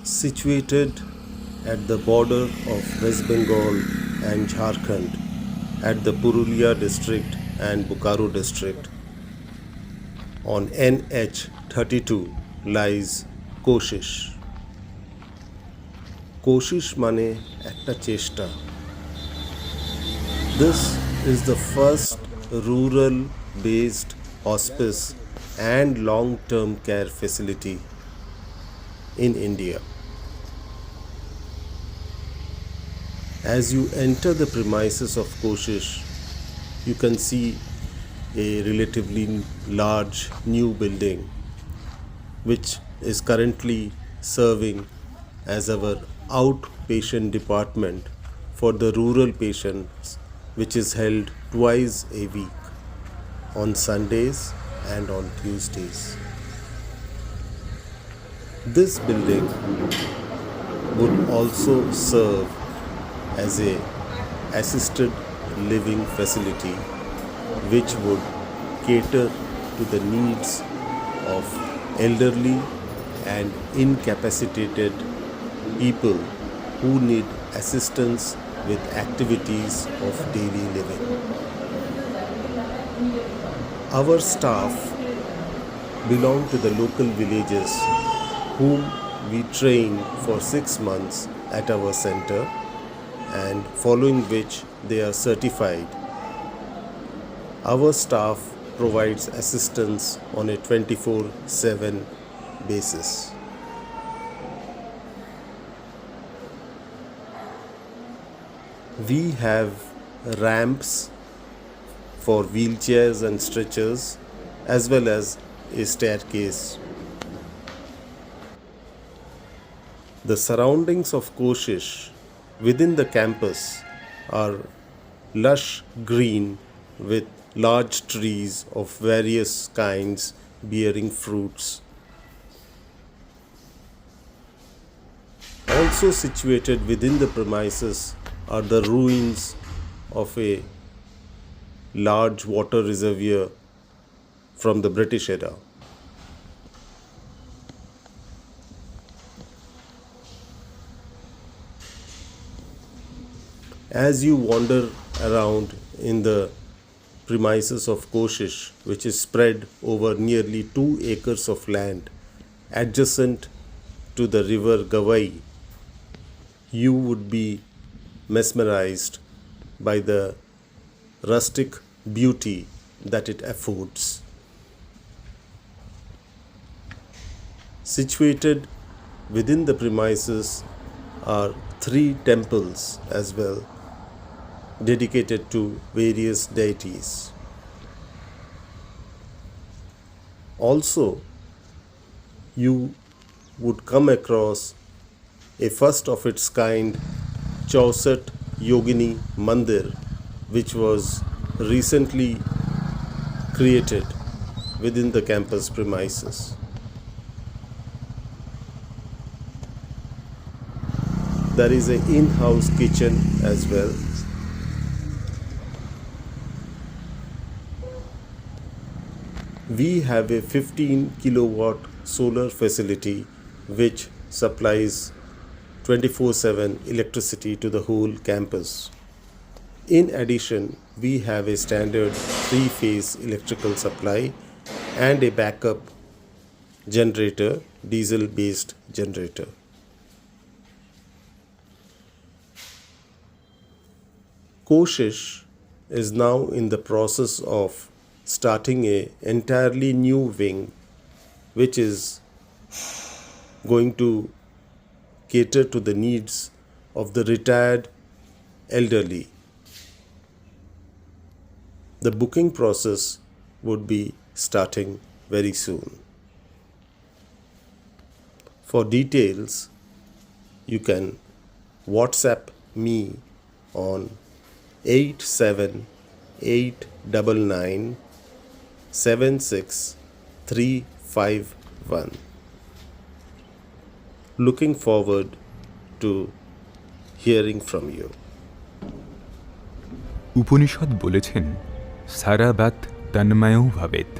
situated at the border of West Bengal and Jharkhand at the Purulia district and Bokaro district. On NH 32 lies Koshish. Koshish mane ekta cheshta. This is the first rural based hospice and long term care facility in India. As you enter the premises of Koshish, you can see a relatively large new building which is currently serving as our outpatient department for the rural patients, which is held twice a week on Sundays and on Tuesdays. This building would also serve as a assisted living facility which would cater to the needs of elderly and incapacitated people who need assistance with activities of daily living. Our staff belong to the local villages whom we train for 6 months at our center, and following which they are certified. Our staff provides assistance on a 24/7 basis. We have ramps for wheelchairs and stretchers as well as a staircase. The surroundings of Koshish within the campus are lush green with large trees of various kinds bearing fruits. Also situated within the premises are the ruins of a large water reservoir from the British era. As you wander around in the premises of Koshish, which is spread over nearly 2 acres of land adjacent to the river Gavai, you would be mesmerized by the rustic beauty that it affords. Situated within the premises are 3 temples as well, dedicated to various deities. Also, you would come across a first of its kind Chauset Yogini Mandir, which was recently created within the campus premises. There is an in-house kitchen as well. We have a 15 kilowatt solar facility which supplies 24/7 electricity to the whole campus. In addition, we have a standard 3-phase electrical supply and a backup generator, diesel based generator. Koshish is now in the process of starting a entirely new wing which is going to cater to the needs of the retired elderly. The booking process would be starting very soon. For details, you can WhatsApp me on 87899 76351. Looking forward to hearing from you. Upanishad বলেছেন সারাবাত তন্ময়ো ভবেত।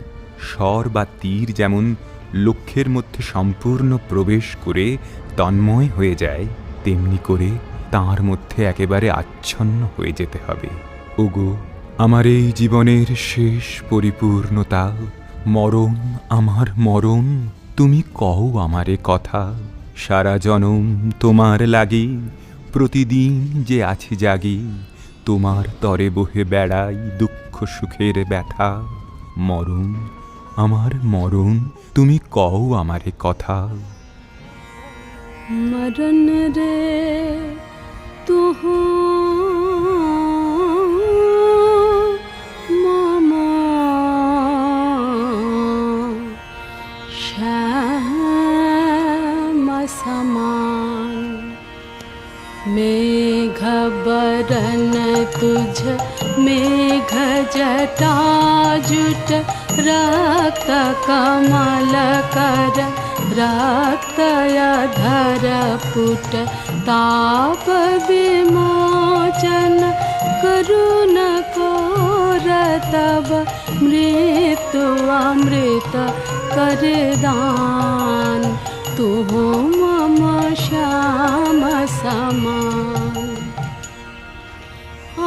স্বর বা তীর যেমন লক্ষ্যের মধ্যে সম্পূর্ণ প্রবেশ করে তন্ময় হয়ে যায়, তেমনি করে তাঁর মধ্যে একেবারে আচ্ছন্ন হয়ে যেতে হবে। ওগো, আমার এই জীবনের শেষ পরিপূর্ণতা, মরণ আমার মরণ, তুমি কও আমারে কথা। সারা জনম তোমার লাগি, প্রতিদিন যে আছি জাগি, তোমার তরে বহে বেড়াই দুঃখ সুখের ব্যথা। মরণ আমার মরণ, তুমি কও আমারে কথা। মরণ রে তুহু মম শ্যাম সমান। মেঘ বরন তুঝ মেঘ জটা जुट रक्त कमल कर रक्त धर पुट ताप विमोचन करुण कोर तब मृत्यु अमृत कर दान। तू मम श्याम समान।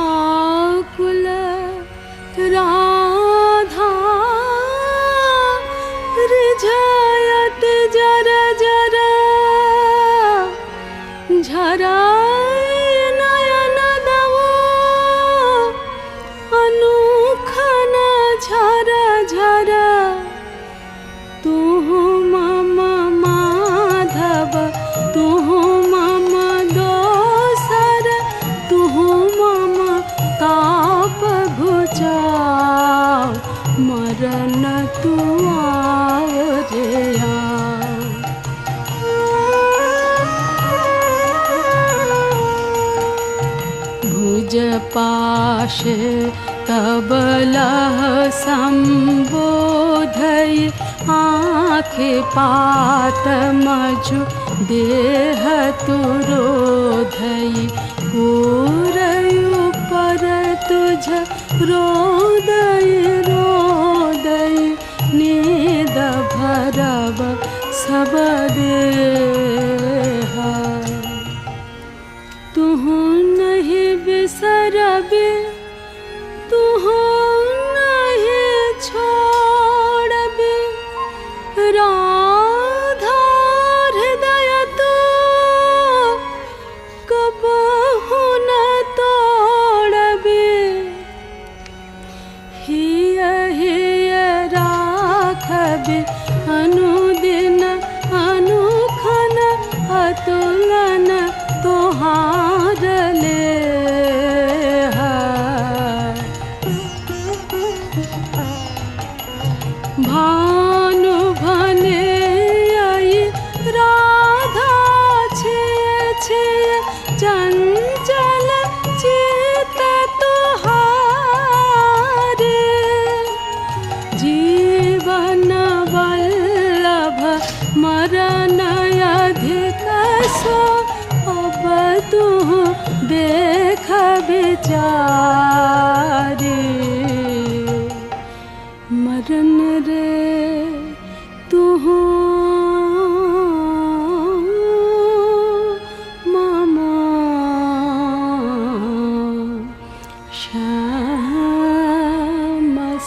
आकुल राधा रिझायत जर जर झराय नयन दवो अनुखन झर झर। तू मम माधव तू मम दोसर तू मम ताप घुचा। मरण तू आओ रे आओ। भुज पाश तब लह संबोधय आँखे पात मझु देह तुरोधय। पूरयु पर तुझ रोदय रोदय नीद भरब सब देह। तुहु नहीं बिसरबे तुहु नहीं छोड़बे। राधा हृदय तो कबहु न तोड़बे। हिय हिय राखबे अनुदिन अनुखन अतुलन तोहार ले। भानु भने आई राधा छे छे चंचल चित तुहारे। जीवन वल्लभ मरण अधिक सो अब तू देख विचारी। मरण रे तू मम श्याम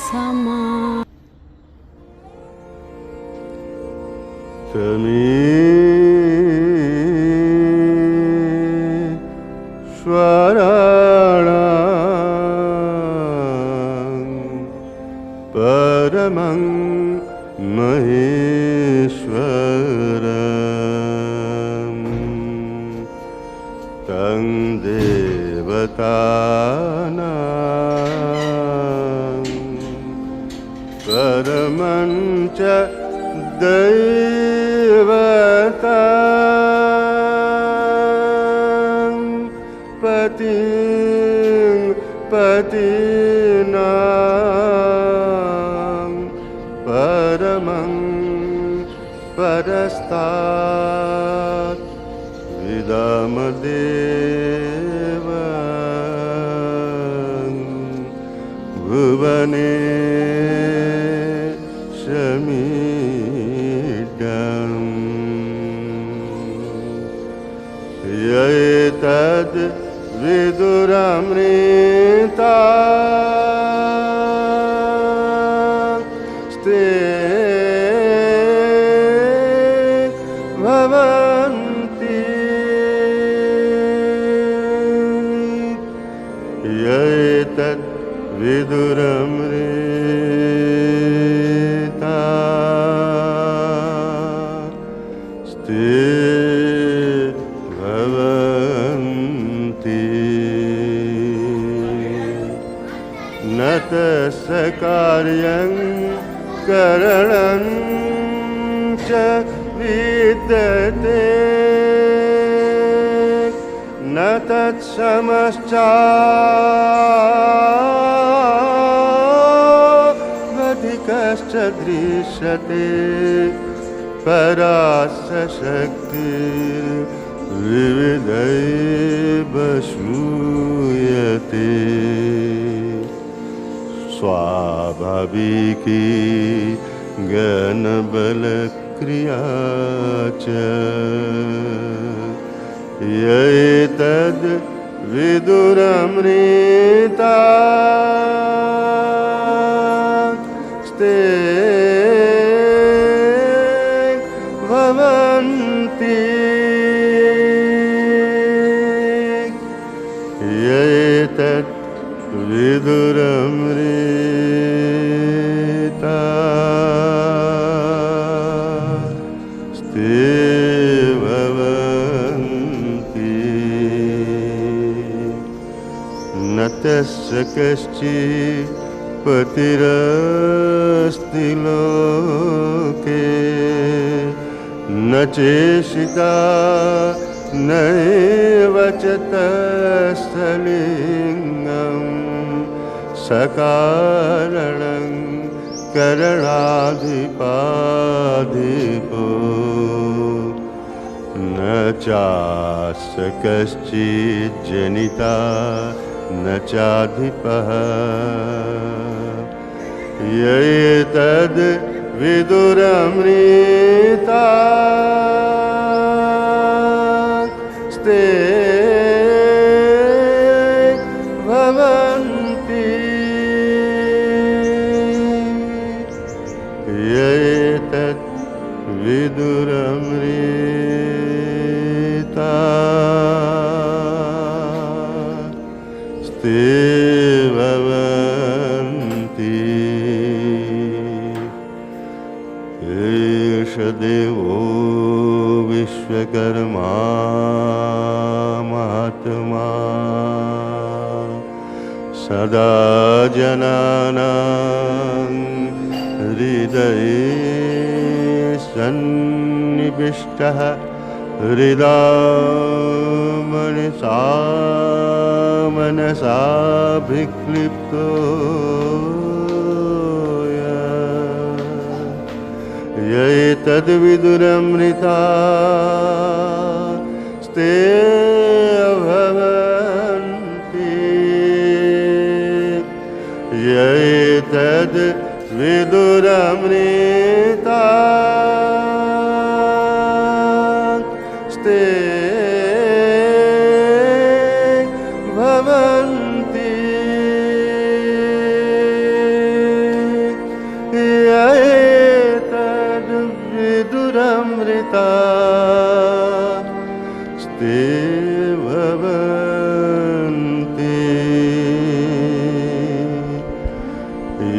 समान। परमं महेश्वरं तं देवतानां परमं च दैवतां पतिं पतीनां परमं परस्तात् विदमदेवं भुवने शमीडे यैतद् विदुरमृता स्ते भवन्ति यैतद् विदुरमृता स्ते भवन्ति न तस्य कार्यं करणं च विद्यते न तत्समश्चाधिकश्च दृश्यते परास्य शक्तिर्विविधैव श्रूयते स्वाभाविकी ज्ञानबलक्रिया च यैतद् विदुरमृता स्ते भवन्ति यैतद् विदुरमृता स्ते भवन्ति न तस्य कश्चित् पतिरस्ति लोके न चेशिता नैव च तस्य लिङ्गं सकारणं करणाधिपाधिपो न चास्य कश्चित् जनिता न चाधिपः यैतद् विदुरमृता स्ते भवन्ति यैतद् विदुरमृता स्ते भवन्ति एष देवो विश्वकर्मा महात्मा सदा जनानां हृदये सन्निविष्टः मनसाभिक्लिप्तो यैतद्विदुरमृता स्ते भवन्ति यैतद् विदुरमृता स्ते भवन्ति यैतद् विदुरमृता स्ते भवन्ति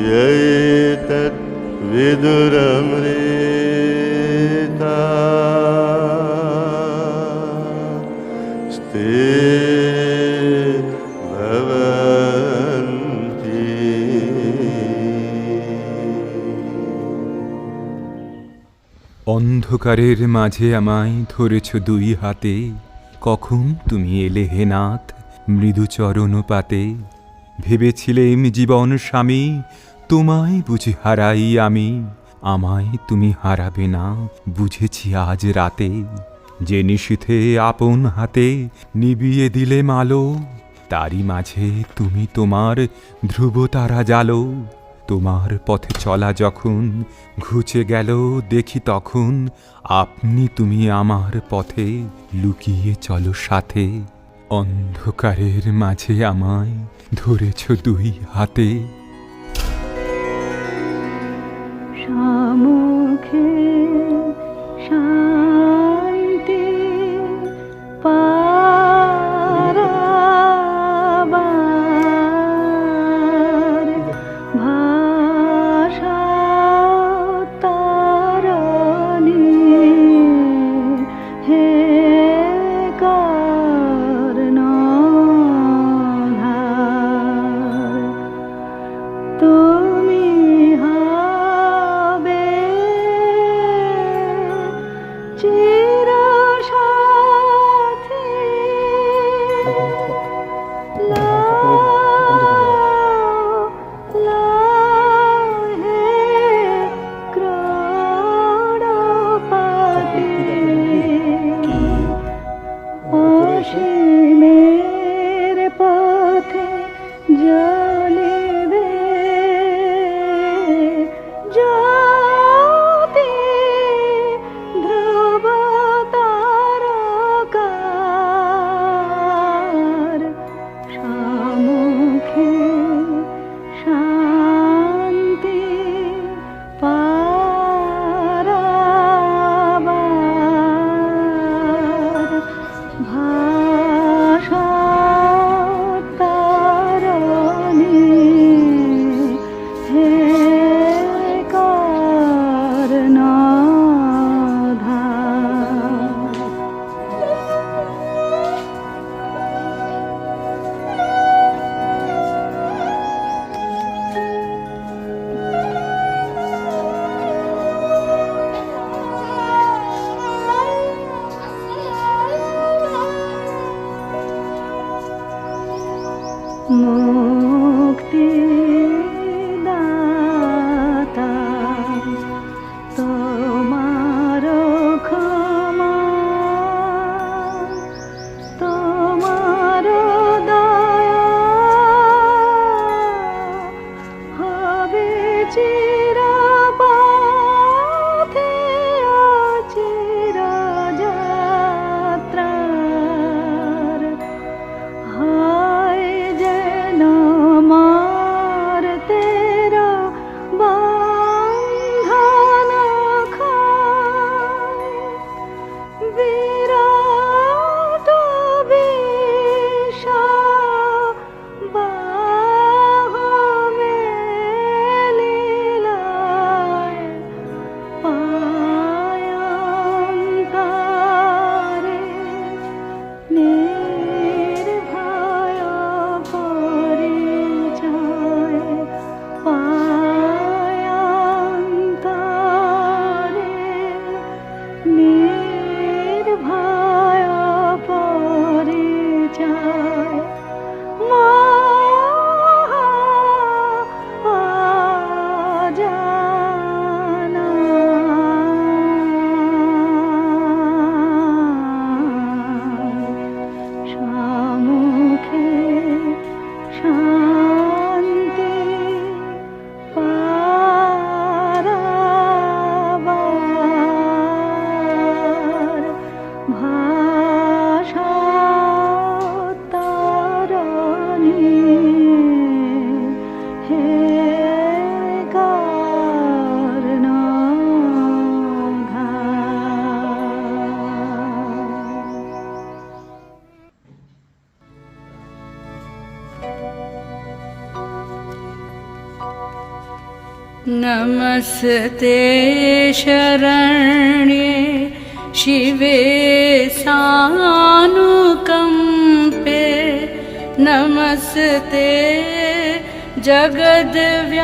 यैतद् विदुरमृता स्ते भवन्ति অন্ধকারের মাঝে আমায় ধরেছ দুই হাতে, কখন তুমি এলে হে নাথ মৃদু চরণ পাতে। ভেবেছিলেম জীবন স্বামী তোমায় বুঝি হারাই আমি, আমায় তুমি হারাবে না বুঝেছি আজ রাতে। যে নিশীথে আপন হাতে নিবিয়ে দিলে আলো, তারই মাঝে তুমি তোমার ধ্রুব তারা জালো। তোমার পথে চলা যখন ঘুচে গেল দেখি তখন আপনি তুমি আমার পথে লুকিয়ে চলো সাথে। অন্ধকারের মাঝে আমায় ধরেছ দুই হাতে। সম্মুখে শান্তি পারাবার ভাষা তারণী হে কর্ণধার তুমি হবে চিরসাথী হে ক্রোড়পতি অসীমের পথে জ্বলিবে জ্যোতি ধ্রুব তারকার সম্মুখে শান্তি পারাবার ভাষা তারণী হে কর্ণধার। মুক্তি দাতা তোমার ক্ষমা তোমার দয়া হবে চিরপথে চিরযাত্রার হায় যেন মার তেরা বন্ধন খায় বিরাট বিষবাহ মেলিলায় পায়ন্তরে নির্ভয় পরিচয় পায়ন্তরে নির্ভয় পরিচয় সম্মুখে শান্তি পারাবার ভাষা তারণী হে কর্ণধার। नमस्ते शरण्ये शिवे सानुकम्पे नमस्ते जगद्व्यापिके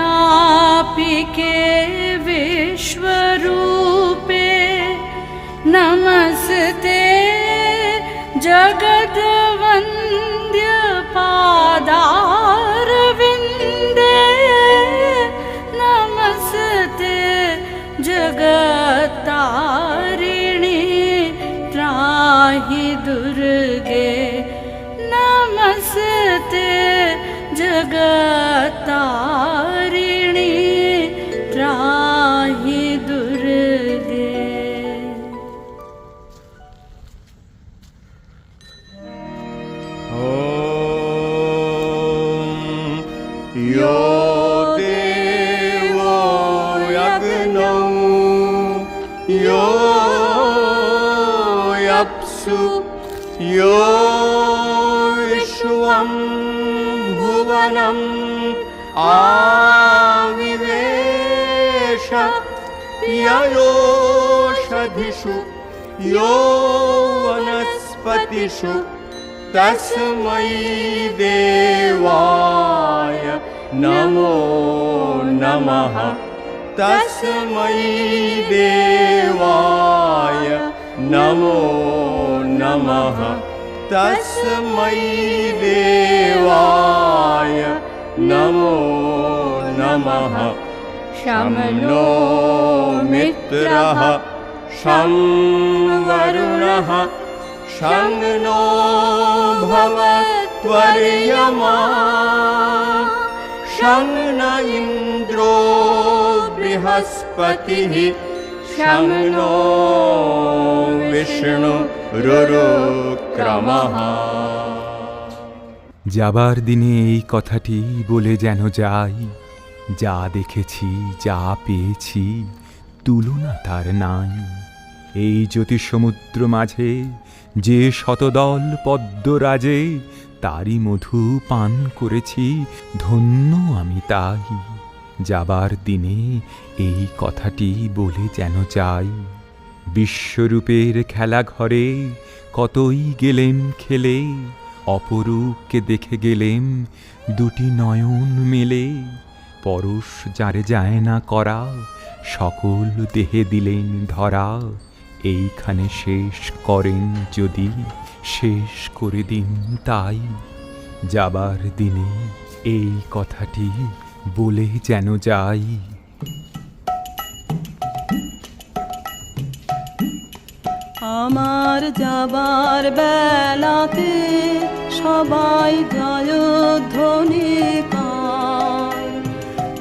विश्वरूपे नमस्ते जगद्वन्द्य पादारविन्दे नमस्ते जगत्तारिणी त्राहि दुर्गे नमस्ते जगत्तारिणी अप्सु यो विश्वं भुवनम् आविवेश ययोषधिषु यो वनस्पतिषु तस्मै देवाय नमो नमः तस्मै देवाय नमो नमः तस्मै देवाय नमो नमः शं नो मित्रः शं वरुणः शं नो भवत्वर्यमा शं न इन्द्रो बृहस्पतिः शं नो विष्णुरुरुक्रमः। যাবার দিনে এই কথাটি বলে যেন যাই, যা দেখেছি যা পেয়েছি তুলনা তার নাই। এই জ্যোতি সমুদ্র মাঝে যে শতদল পদ্মরাজে, তারই মধু পান করেছি, ধন্য আমি তাই। যাবার দিনে এই কথাটি বলে যেন যাই, বিশ্বরূপের খেলা ঘরে কতই গেলেম খেলে, অপরূপকে দেখে গেলেম দুটি নয়ন মেলে। পরশ যারে যায় না করা, সকল দেহে দিলেন ধরা। এইখানে শেষ করেন যদি, শেষ করে দিন তাই। যাবার দিনে এই কথাটি বলে যেন যাই। আমার যাবার বেলাতে সবাই জয়ধ্বনি গায়।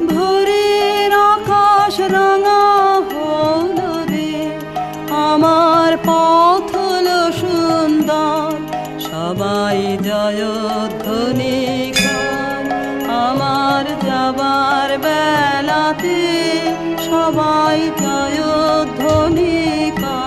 ভোরের আকাশ রাঙা হলো রে, আমার পথ হলো সুন্দর, সবাই জয়ধ্বনি গায়। আমার যাবার বেলাতে সবাই জয়ধ্বনি গায়।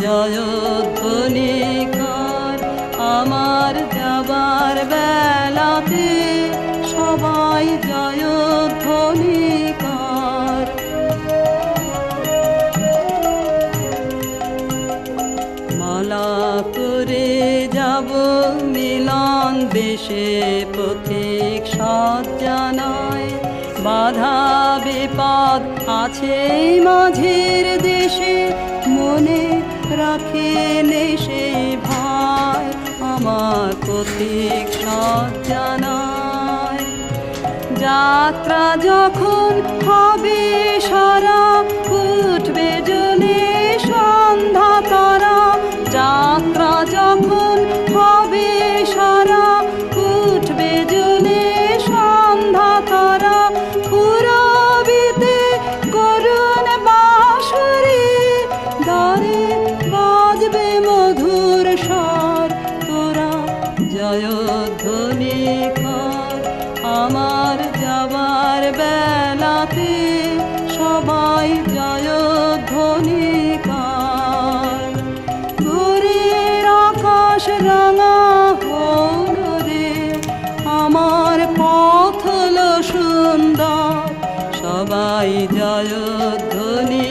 জয়ধ্বনি কর, আমার যাবার বেলাতে সবাই জয়ধ্বনি কর। মালা করে যাব মিলন দেশে, পথিক সজ্জনায় বাধা বিপদ আছে মাঝের দেশে, মনে রাখেন সেই ভাই আমার পথিক সজ্জনায়। যাত্রা যখন হবে সারা, উঠবে জ্বলে সন্ধ্যা তারা। যাত্রা যখন হবে সারা, উঠবে জ্বলে সন্ধ্যা তারা। পুরবিতে করুণ বাঁশরি, দ্বারে বাজবে মধুর স্বর, তোরা জয়ধ্বনি কর। আমার যাবার বেলাতে সবাই জয়ধ্বনি কর। ভোরের আকাশ রাঙা হলো রে, আমার পথ হলো সুন্দর, সবাই জয়ধ্বনি